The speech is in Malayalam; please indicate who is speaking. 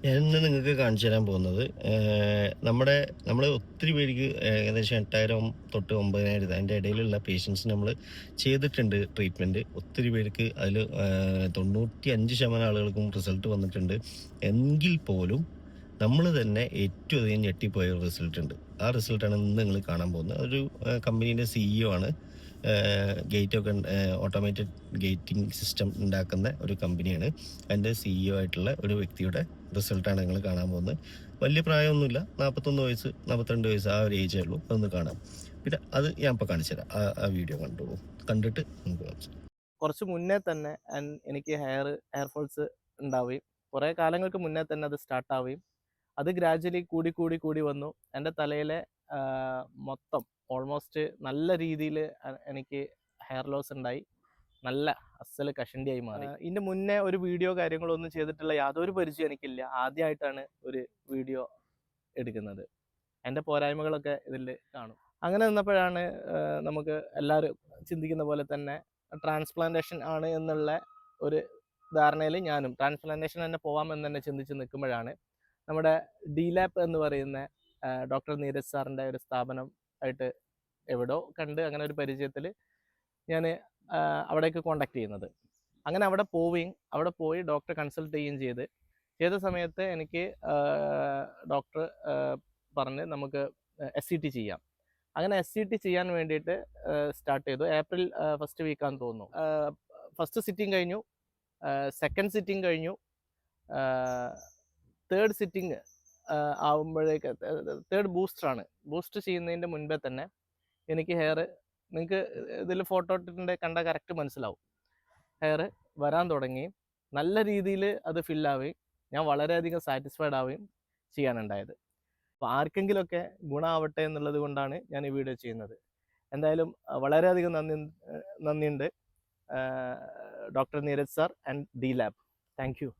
Speaker 1: ഞാൻ നിങ്ങൾക്ക് കാണിച്ചു തരാൻ പോകുന്നത് നമ്മൾ ഒത്തിരി പേർക്ക് ഏകദേശം 8,000 തൊട്ട് 9,000 അതിൻ്റെ ഇടയിലുള്ള പേഷ്യൻസിന് നമ്മൾ ചെയ്തിട്ടുണ്ട് ട്രീറ്റ്മെൻറ്റ്. ഒത്തിരി പേർക്ക് അതിൽ 95% ആളുകൾക്കും റിസൾട്ട് വന്നിട്ടുണ്ട്. എങ്കിൽ പോലും നമ്മൾ തന്നെ ഏറ്റവും അധികം ഞെട്ടിപ്പോയ ഒരു റിസൾട്ട് ഉണ്ട്. ആ റിസൾട്ടാണ് ഇന്ന് നിങ്ങൾ കാണാൻ പോകുന്നത്. അതൊരു കമ്പനീൻ്റെ CEO ആണ്. ഗേറ്റൊക്കെ ഓട്ടോമേറ്റഡ് ഗേറ്റിംഗ് സിസ്റ്റം ഉണ്ടാക്കുന്ന ഒരു കമ്പനിയാണ്. അതിൻ്റെ CEO ആയിട്ടുള്ള ഒരു വ്യക്തിയുടെ റിസൾട്ടാണ് നിങ്ങൾ കാണാൻ പോകുന്നത്. വലിയ പ്രായമൊന്നുമില്ല, 41 വയസ്സ് 42 വയസ്സ് ആ ഒരു ഏജേ ഉള്ളൂ. അതൊന്ന് കാണാം. പിന്നെ അത് ഞാൻ ഇപ്പോൾ കാണിച്ചു തരാം. ആ വീഡിയോ കണ്ടിട്ട് നമുക്ക് കാണിച്ചു.
Speaker 2: കുറച്ച് മുന്നേ തന്നെ എനിക്ക് ഹെയർ ഫോൾസ് ഉണ്ടാവുകയും കുറേ കാലങ്ങൾക്ക് മുന്നേ തന്നെ അത് സ്റ്റാർട്ടാവുകയും അത് ഗ്രാജ്വലി കൂടി കൂടി കൂടി വന്നു. എൻ്റെ തലയിലെ മൊത്തം ഓൾമോസ്റ്റ് നല്ല രീതിയിൽ എനിക്ക് ഹെയർ ലോസ് ഉണ്ടായി. നല്ല അസ്സൽ കഷണ്ടിയായി മാറി. ഇതിൻ്റെ മുന്നേ ഒരു വീഡിയോ കാര്യങ്ങളൊന്നും ചെയ്തിട്ടുള്ള യാതൊരു പരിചയം എനിക്കില്ല. ആദ്യമായിട്ടാണ് ഒരു വീഡിയോ എടുക്കുന്നത്. എൻ്റെ പോരായ്മകളൊക്കെ ഇതിൽ കാണും. അങ്ങനെ നിന്നപ്പോഴാണ് നമുക്ക് എല്ലാവരും ചിന്തിക്കുന്ന പോലെ തന്നെ ട്രാൻസ്പ്ലാന്റേഷൻ ആണ് എന്നുള്ള ഒരു ധാരണയിൽ ഞാനും ട്രാൻസ്പ്ലാന്റേഷൻ തന്നെ പോവാമെന്ന് തന്നെ ചിന്തിച്ച് നിൽക്കുമ്പോഴാണ് നമ്മുടെ DLAP എന്ന് പറയുന്ന ഡോക്ടർ നീരജ് സാറിൻ്റെ ഒരു സ്ഥാപനം ആയിട്ട് എവിടോ കണ്ട് അങ്ങനെ ഒരു പരിചയത്തിൽ ഞാൻ അവിടേക്ക് കോണ്ടാക്ട് ചെയ്യുന്നത്. അങ്ങനെ അവിടെ പോയി ഡോക്ടറെ കൺസൾട്ട് ചെയ്യുകയും ചെയ്ത സമയത്ത് എനിക്ക് ഡോക്ടർ പറഞ്ഞ് നമുക്ക് SCT ചെയ്യാം. അങ്ങനെ SCT ചെയ്യാൻ വേണ്ടിയിട്ട് സ്റ്റാർട്ട് ചെയ്തു. ഏപ്രിൽ ഫസ്റ്റ് വീക്കാന്ന് തോന്നുന്നു. ഫസ്റ്റ് സിറ്റിംഗ് കഴിഞ്ഞു, സെക്കൻഡ് സിറ്റിംഗ് കഴിഞ്ഞു, തേർഡ് സിറ്റിംഗ് ആവുമ്പോഴേക്ക് തേർഡ് ബൂസ്റ്ററാണ്. ബൂസ്റ്റ് ചെയ്യുന്നതിൻ്റെ മുൻപേ തന്നെ എനിക്ക് നിങ്ങൾക്ക് ഇതിൽ ഫോട്ടോ ഇട്ടിട്ടുണ്ട്, കണ്ട കറക്റ്റ് മനസ്സിലാവും. ഹെയർ വരാൻ തുടങ്ങി, നല്ല രീതിയിൽ അത് ഫില്ലാവുകയും ഞാൻ വളരെയധികം സാറ്റിസ്ഫൈഡ് ആവുകയും ചെയ്യാനുണ്ടായത്. അപ്പോൾ ആർക്കെങ്കിലുമൊക്കെ ഗുണമാവട്ടെ എന്നുള്ളത് കൊണ്ടാണ് ഞാൻ ഈ വീഡിയോ ചെയ്യുന്നത്. എന്തായാലും വളരെയധികം നന്ദിയുണ്ട് doctor Neeraj sir and DLAP. Thank you.